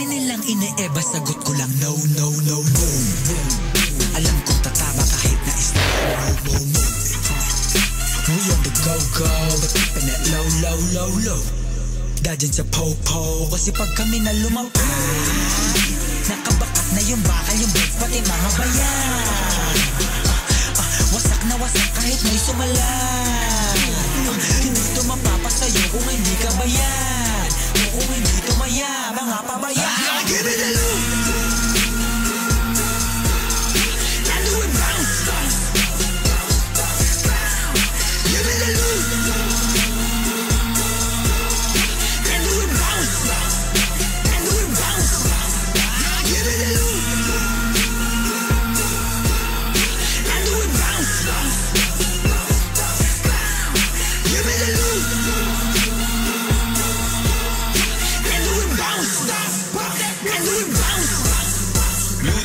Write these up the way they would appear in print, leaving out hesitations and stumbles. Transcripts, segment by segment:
dami nilang ine-eba, sagot ko lang no, no, no, no. Alam ko tatama kahit na mo. We on the go-go, but keeping it low, low, low, low. Dadyan sa po-po, kasi pag kami na lumampas, nakabakat na yung bakal, yung beds, pati mga bayan. Wasak na wasak kahit may sumala. Hindi ito mapapasayo kung hindi ka bayan, o kung hindi tumaya, mga pabayan. Give it a look.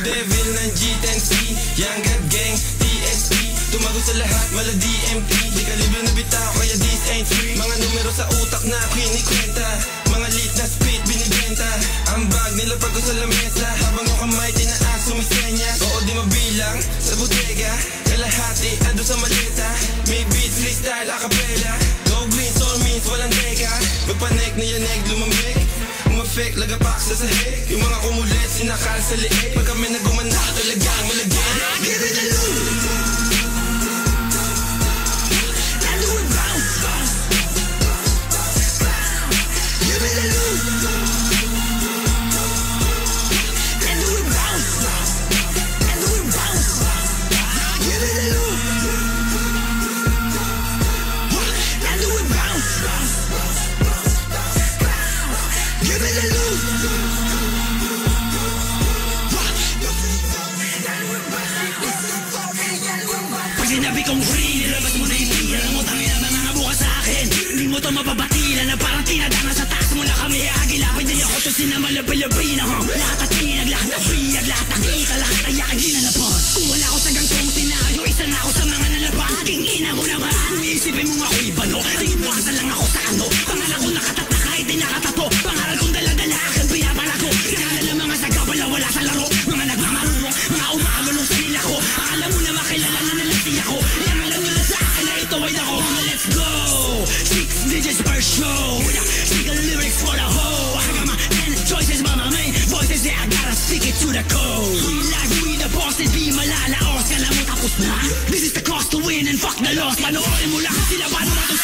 Devil ng G10C, Young God Gang, TSP. Tumago sa lahat, mala DMT. Di kalibre na bitaw, kaya this ain't free. Mga numero sa utak na kinikwenta, mga lit na spit binibenta. Ang bag nila pag ko sa lamesa, habang yung kamay tinaas sumisenya. Oo di mabilang, sa bodega kalahati, ando sa maleta. May beat, freestyle, acapella. Go green, soul means walang teka. Magpanek na yanig, lumamig. Umafek, lagapak sa sahig. Yung mga kumulit, sinakal sa liig. Pag kami nagumanak, talagang malagyan. Give it a look. And do it bounce. Give it a look. And do it bounce. And do it bounce. Give it a look. And do it bounce. Give it a look. Pag sinabi kong free, nilabas mo na yung tira. Alam mo tangin na mga buka sa akin. Hindi mo to mapabatila na parang tinadanga sa taas mo na kami. Agilapin din ako to sinamala Pilipina. Lahat at tinag, lahat na free, lahat na kita, lahat ay yakin ginalapon. Kung wala ako sa gantong senaryo, isa na ako sa mga nalabas. King ina mo naman, iisipin mo nga ako'y bano. Tingin mo asa lang ako sa ano. Pangalan ko nakatata kahit di nakatato. Pangalan kong dala-dala akin pinapalago. Kinalala mga sagabala wala sa laro. Mga nagmamarunong, mga umakalulong sa nila ko. Alam mo na makilala na nalati ako. Yang alam nila sa akin na ito ay ako. Let's go! 6 digits per show. Single lyrics for the whole. I got my 10 choices but my main voices. Yeah, I gotta stick it to the code. We like we the bosses, di malalaos. Kala mo tapos na. This is the cost to win and fuck the loss. Panoorin mo lang sila paano matos.